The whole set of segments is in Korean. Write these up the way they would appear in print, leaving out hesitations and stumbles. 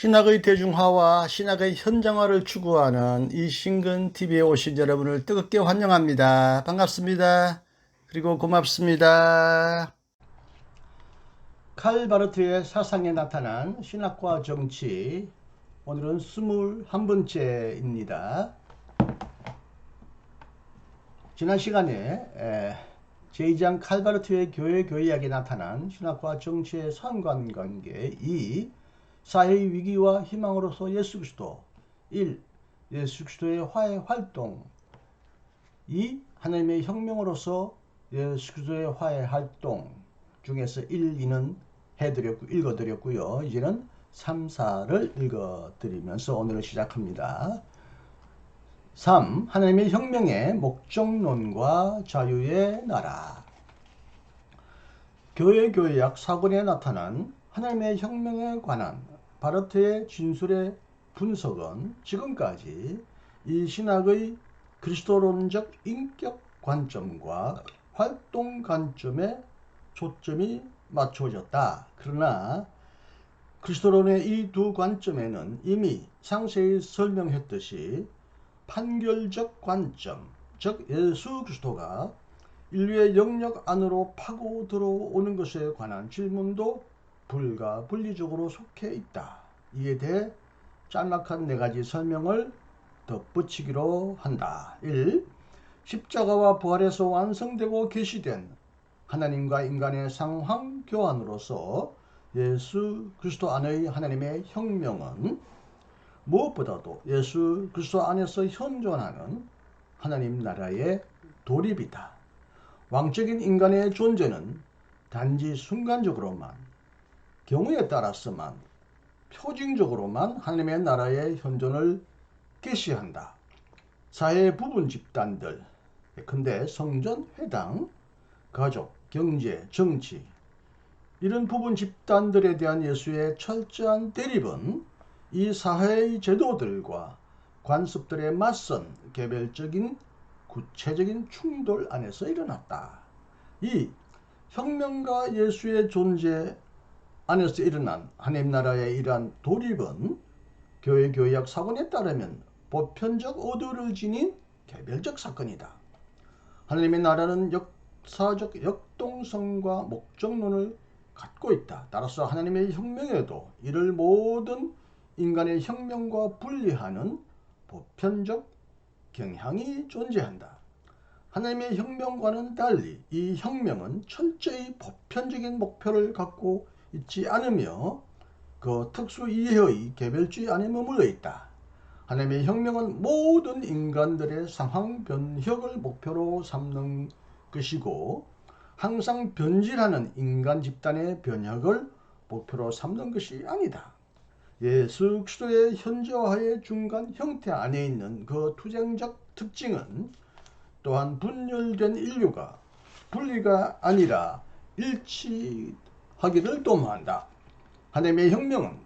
신학의 대중화와 신학의 현장화를 추구하는 이신근TV에 오신 여러분을 뜨겁게 환영합니다. 반갑습니다. 그리고 고맙습니다. 칼 바르트의 사상에 나타난 신학과 정치, 오늘은 21번째입니다. 지난 시간에 제2장 칼 바르트의 교회학에 나타난 신학과 정치의 상관관계 2. 사회의 위기와 희망으로서 예수 그리스도 1. 예수 그리스도의 화해 활동 2. 하나님의 혁명으로서 예수 그리스도의 화해 활동 중에서 1, 2는 읽어드렸고요. 이제는 3, 4를 읽어드리면서 오늘을 시작합니다. 3. 하나님의 혁명의 목적론과 자유의 나라. 교회학 4권에 나타난 하나님의 혁명에 관한 바르트의 진술의 분석은 지금까지 이 신학의 그리스도론적 인격 관점과 활동 관점에 초점이 맞춰졌다. 그러나 그리스도론의 이 두 관점에는 이미 상세히 설명했듯이 판결적 관점, 즉 예수 그리스도가 인류의 영역 안으로 파고 들어오는 것에 관한 질문도 불가 분리적으로 속해 있다. 이에 대해 짤막한 4가지 설명을 덧붙이기로 한다. 1. 십자가와 부활에서 완성되고 계시된 하나님과 인간의 상황 교환으로서 예수 그리스도 안의 하나님의 혁명은 무엇보다도 예수 그리스도 안에서 현존하는 하나님 나라의 도립이다. 왕적인 인간의 존재는 단지 순간적으로만, 경우에 따라서만, 표징적으로만 하나님의 나라의 현존을 계시한다. 사회의 부분 집단들, 예컨대 성전, 회당, 가족, 경제, 정치, 이런 부분 집단들에 대한 예수의 철저한 대립은 이 사회의 제도들과 관습들에 맞선 개별적인 구체적인 충돌 안에서 일어났다. 이 혁명과 예수의 존재 안에서 일어난 하나님 나라의 이러한 도립은 교회학 4권에 따르면 보편적 의도를 지닌 개별적 사건이다. 하나님의 나라는 역사적 역동성과 목적론을 갖고 있다. 따라서 하나님의 혁명에도 이를 모든 인간의 혁명과 분리하는 보편적 경향이 존재한다. 하나님의 혁명과는 달리 이 혁명은 철저히 보편적인 목표를 갖고 있지 않으며 그 특수 이해의 개별주의 안에 머물러 있다. 하나님의 혁명은 모든 인간들의 상황 변혁을 목표로 삼는 것이고 항상 변질하는 인간 집단의 변혁을 목표로 삼는 것이 아니다. 예수 그리스도의 현재화의 중간 형태 안에 있는 그 투쟁적 특징은 또한 분열된 인류가 분리가 아니라 일치하기를 도모한다. 하나님의 혁명은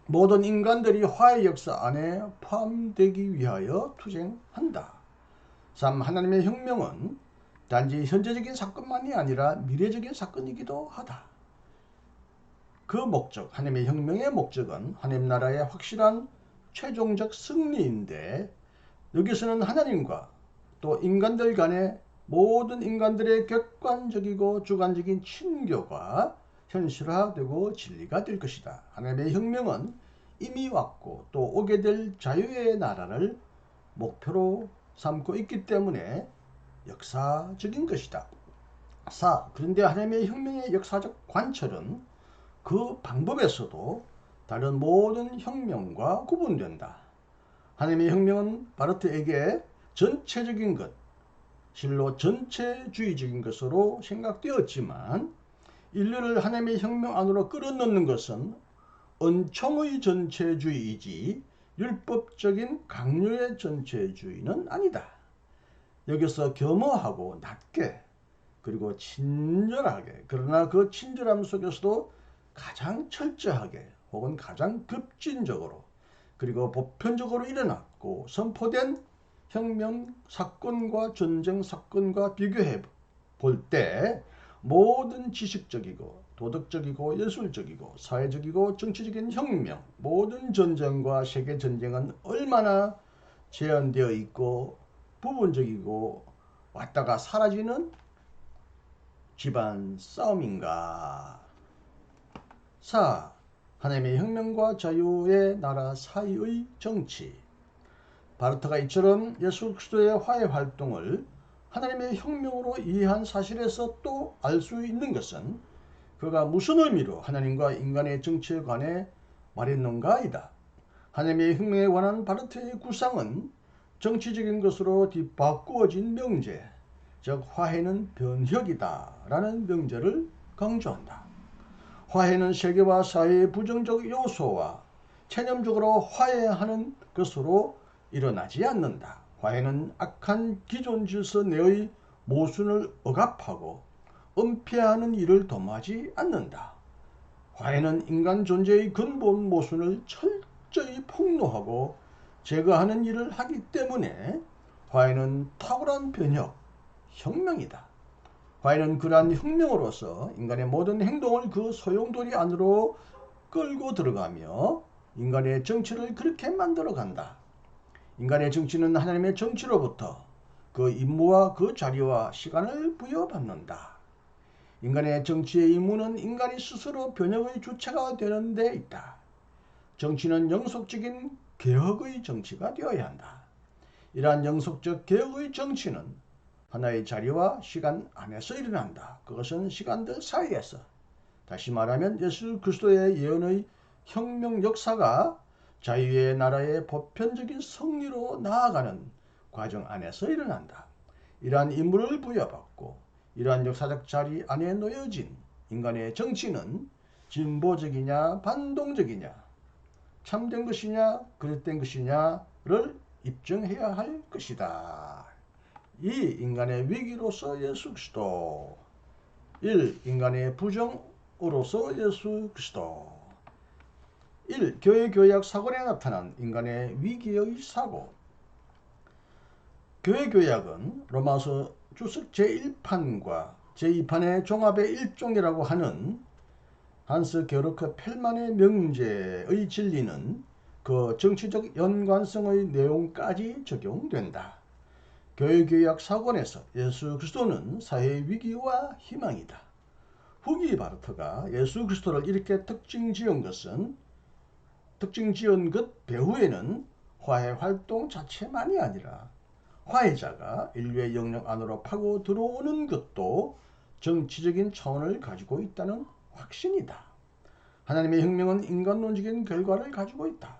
모든 인간들이 화해 역사 안에 포함되기 위하여 투쟁한다. 3. 하나님의 혁명은 단지 현재적인 사건만이 아니라 미래적인 사건이기도 하다. 그 목적, 하나님의 혁명의 목적은 하나님 나라의 확실한 최종적 승리인데 여기서는 하나님과 또 인간들 간의 모든 인간들의 객관적이고 주관적인 친교가 현실화되고 진리가 될 것이다. 하나님의 혁명은 이미 왔고 또 오게 될 자유의 나라를 목표로 삼고 있기 때문에 역사적인 것이다. 4. 그런데 하나님의 혁명의 역사적 관철은 그 방법에서도 다른 모든 혁명과 구분된다. 하나님의 혁명은 바르트에게 전체적인 것, 실로 전체주의적인 것으로 생각되었지만 인류를 하나님의 혁명 안으로 끌어넣는 것은 은총의 전체주의이지 율법적인 강요의 전체주의는 아니다. 여기서 겸허하고 낮게 그리고 친절하게, 그러나 그 친절함 속에서도 가장 철저하게 혹은 가장 급진적으로 그리고 보편적으로 일어났고 선포된 혁명 사건과 전쟁 사건과 비교해 볼 때 모든 지식적이고 도덕적이고 예술적이고 사회적이고 정치적인 혁명, 모든 전쟁과 세계 전쟁은 얼마나 제한되어 있고 부분적이고 왔다가 사라지는 집안 싸움인가. 4. 하나님의 혁명과 자유의 나라 사이의 정치. 바르트가 이처럼 예수 그리스도의 화해 활동을 하나님의 혁명으로 이해한 사실에서 또 알 수 있는 것은 그가 무슨 의미로 하나님과 인간의 정치에 관해 말했는가이다. 하나님의 혁명에 관한 바르트의 구상은 정치적인 것으로 뒤바꾸어진 명제, 즉 화해는 변혁이다 라는 명제를 강조한다. 화해는 세계와 사회의 부정적 요소와 체념적으로 화해하는 것으로 일어나지 않는다. 화해는 악한 기존 질서 내의 모순을 억압하고 은폐하는 일을 도모하지 않는다. 화해는 인간 존재의 근본 모순을 철저히 폭로하고 제거하는 일을 하기 때문에 화해는 탁월한 변혁, 혁명이다. 화해는 그러한 혁명으로서 인간의 모든 행동을 그 소용돌이 안으로 끌고 들어가며 인간의 정치를 그렇게 만들어 간다. 인간의 정치는 하나님의 정치로부터 그 임무와 그 자리와 시간을 부여받는다. 인간의 정치의 임무는 인간이 스스로 변혁의 주체가 되는 데 있다. 정치는 영속적인 개혁의 정치가 되어야 한다. 이러한 영속적 개혁의 정치는 하나의 자리와 시간 안에서 일어난다. 그것은 시간들 사이에서. 다시 말하면 예수 그리스도의 예언의 혁명 역사가 자유의 나라의 보편적인 승리로 나아가는 과정 안에서 일어난다. 이러한 임무를 부여받고 이러한 역사적 자리 안에 놓여진 인간의 정치는 진보적이냐 반동적이냐 참된 것이냐 그릇된 것이냐를 입증해야 할 것이다. 2. 인간의 위기로서 예수 그리스도. 1. 인간의 부정으로서 예수 그리스도. 1. 교회 교약 사건에 나타난 인간의 위기의 사고. 교회 교약은 로마서 주석 제1판과 제2판의 종합의 일종이라고 하는 한스 게르크 펠만의 명제의 진리는 그 정치적 연관성의 내용까지 적용된다. 교회 교약 사건에서 예수 그리스도는 사회의 위기와 희망이다. 후기 바르트가 예수 그리스도를 이렇게 특징 지은 것 배후에는 화해 활동 자체만이 아니라 화해자가 인류의 영역 안으로 파고 들어오는 것도 정치적인 차원을 가지고 있다는 확신이다. 하나님의 혁명은 인간론적인 결과를 가지고 있다.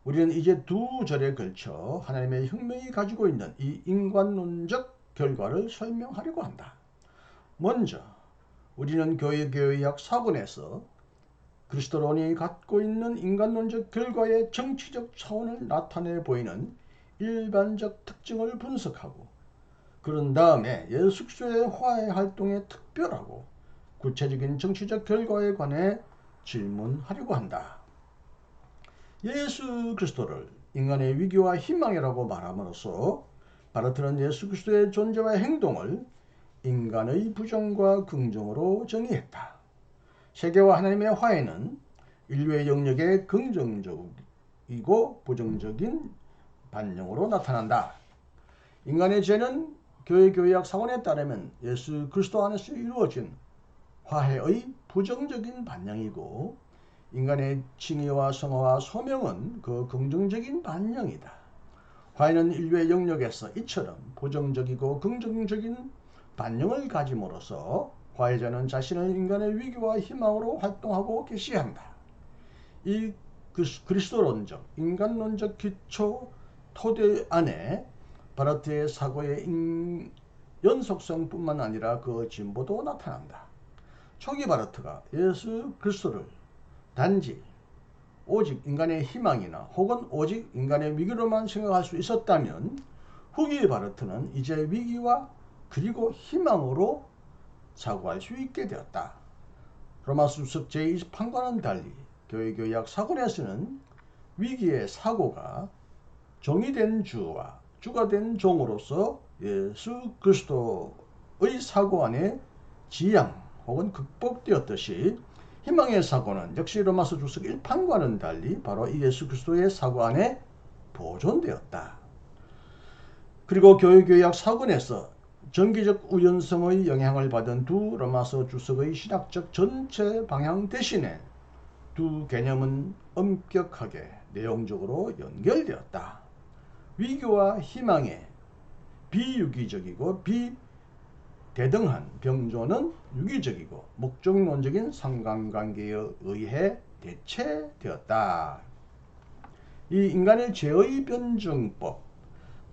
우리는 이제 두 절에 걸쳐 하나님의 혁명이 가지고 있는 이 인간론적 결과를 설명하려고 한다. 먼저 우리는 교회 교약 사본에서 그리스도론이 갖고 있는 인간론적 결과의 정치적 차원을 나타내 보이는 일반적 특징을 분석하고 그런 다음에 예수 그리스도의 화해 활동의 특별하고 구체적인 정치적 결과에 관해 질문하려고 한다. 예수 그리스도를 인간의 위기와 희망이라고 말함으로써 바르트는 예수 그리스도의 존재와 행동을 인간의 부정과 긍정으로 정의했다. 세계와 하나님의 화해는 인류의 영역의 긍정적이고 부정적인 반영으로 나타난다. 인간의 죄는 교회 교약 사원에 따르면 예수 그리스도 안에서 이루어진 화해의 부정적인 반영이고 인간의 칭의와 성화와 소명은 그 긍정적인 반영이다. 화해는 인류의 영역에서 이처럼 부정적이고 긍정적인 반영을 가짐으로써 화해자는 자신을 인간의 위기와 희망으로 활동하고 계시한다. 이 그리스도론적, 인간론적 기초 토대 안에 바르트의 사고의 연속성뿐만 아니라 그 진보도 나타난다. 초기 바르트가 예수 그리스도를 단지 오직 인간의 희망이나 혹은 오직 인간의 위기로만 생각할 수 있었다면 후기 바르트는 이제 위기와 그리고 희망으로 사고할 수 있게 되었다. 로마서 주석 제20판과는 달리 교회 교약 사건에서는 위기의 사고가 종이 된 주와 주가 된 종으로서 예수 그리스도의 사고 안에 지향 혹은 극복되었듯이 희망의 사고는 역시 로마서 주석 1판과는 달리 바로 이 예수 그리스도의 사고 안에 보존되었다. 그리고 교회교약 사건에서 정기적 우연성의 영향을 받은 두 로마서 주석의 신학적 전체 방향 대신에 두 개념은 엄격하게 내용적으로 연결되었다. 위기와 희망의 비유기적이고 비대등한 병조는 유기적이고 목적론적인 상관관계에 의해 대체되었다. 이 인간의 죄의 변증법,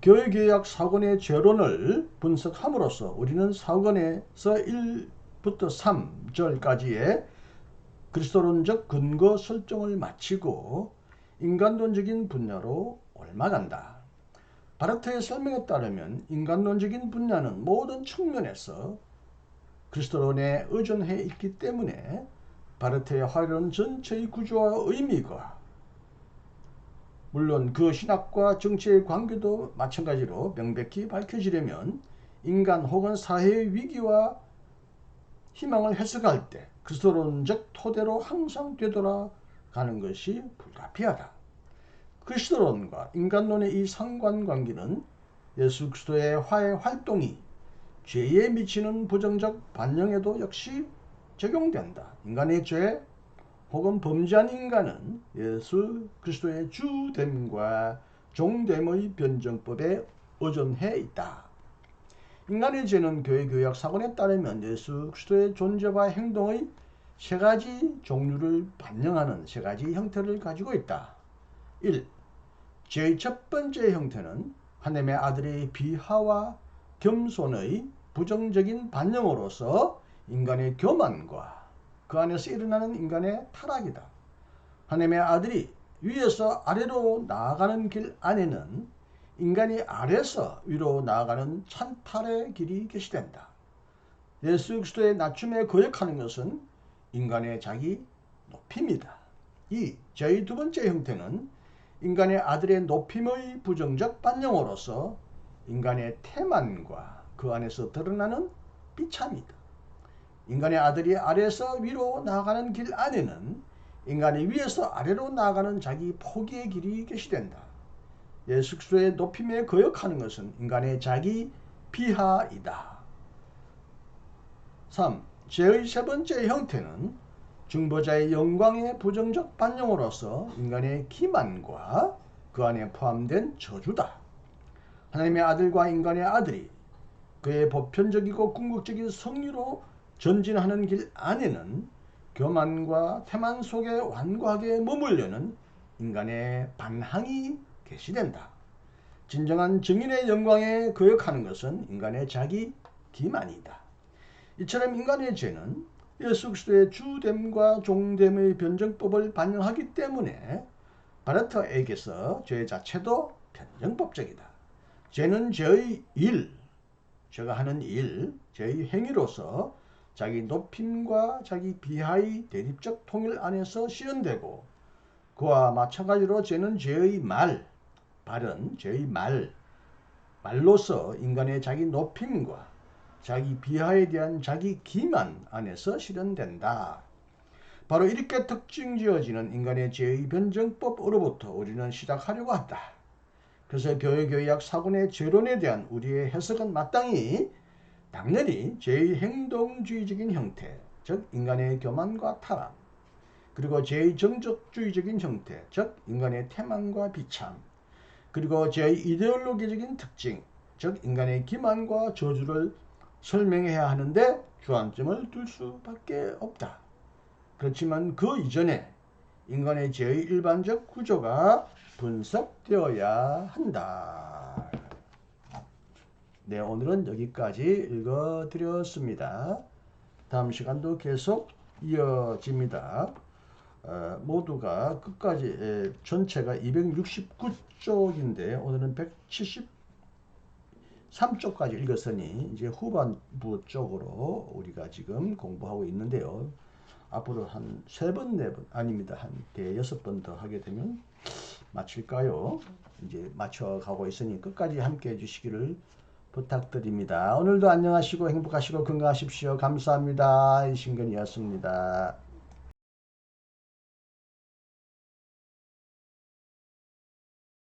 교회개혁 사건의 죄론을 분석함으로써 우리는 사건에서 1부터 3절까지의 그리스도론적 근거 설정을 마치고 인간론적인 분야로 옮아간다. 바르트의 설명에 따르면 인간론적인 분야는 모든 측면에서 그리스도론에 의존해 있기 때문에 바르트의 화려한 전체의 구조와 의미가 물론 그 신학과 정치의 관계도 마찬가지로 명백히 밝혀지려면 인간 혹은 사회의 위기와 희망을 해석할 때 그리스도론적 토대로 항상 되돌아가는 것이 불가피하다. 그리스도론과 인간론의 이 상관관계는 예수 그리스도의 화해 활동이 죄에 미치는 부정적 반영에도 역시 적용된다. 인간의 죄 혹은 범죄한 인간은 예수 그리스도의 주됨과 종됨의 변정법에 의존해 있다. 인간의 죄는 교회 교약 사건에 따르면 예수 그리스도의 존재와 행동의 세 가지 종류를 반영하는 세 가지 형태를 가지고 있다. 1. 죄의 첫 번째 형태는 하나님의 아들의 비하와 겸손의 부정적인 반영으로서 인간의 교만과 그 안에서 일어나는 인간의 타락이다. 하나님의 아들이 위에서 아래로 나아가는 길 안에는 인간이 아래서 위로 나아가는 찬탈의 길이 계시된다. 예수 그리스도의 낮춤에 거역하는 것은 인간의 자기 높임이다. 2. 죄의 두 번째 형태는 인간의 아들의 높임의 부정적 반영으로서 인간의 태만과 그 안에서 드러나는 비참이다. 인간의 아들이 아래에서 위로 나아가는 길 안에는 인간이 위에서 아래로 나아가는 자기 포기의 길이 계시된다. 예수 그리스도의 높임에 거역하는 것은 인간의 자기 비하이다. 3. 죄의 세 번째 형태는 중보자의 영광의 부정적 반영으로서 인간의 기만과 그 안에 포함된 저주다. 하나님의 아들과 인간의 아들이 그의 보편적이고 궁극적인 성리로 전진하는 길 안에는 교만과 태만 속에 완고하게 머물려는 인간의 반항이 계시된다. 진정한 증인의 영광에 거역하는 것은 인간의 자기 기만이다. 이처럼 인간의 죄는 예수 그리스도의 주됨과 종됨의 변정법을 반영하기 때문에 바르트에게서 죄 자체도 변정법적이다. 죄는 죄의 일, 죄가 하는 일, 죄의 행위로서 자기 높임과 자기 비하의 대립적 통일 안에서 실현되고 그와 마찬가지로 죄는 죄의 말, 발은 죄의 말로서 인간의 자기 높임과 자기 비하에 대한 자기 기만 안에서 실현된다. 바로 이렇게 특징지어지는 인간의 죄의 변정법으로부터 우리는 시작하려고 한다. 그래서 교회교약 사건의 죄론에 대한 우리의 해석은 마땅히 당연히 죄의 행동주의적인 형태, 즉 인간의 교만과 타락, 그리고 죄의 정적주의적인 형태, 즉 인간의 태만과 비참, 그리고 죄의 이데올로기적인 특징, 즉 인간의 기만과 저주를 설명해야 하는데 주안점을 둘 수밖에 없다. 그렇지만 그 이전에 인간의 죄의 일반적 구조가 분석되어야 한다. 네, 오늘은 여기까지 읽어드렸습니다. 다음 시간도 계속 이어집니다. 모두가 끝까지 전체가 269쪽인데 오늘은 173쪽까지 읽었으니 이제 후반부 쪽으로 우리가 지금 공부하고 있는데요. 앞으로 한 3번, 4번 아닙니다. 한 5-6번 더 하게 되면 마칠까요? 이제 맞춰가고 있으니 끝까지 함께 해주시기를 부탁드립니다. 오늘도 안녕하시고 행복하시고 건강하십시오. 감사합니다. 이신근이었습니다.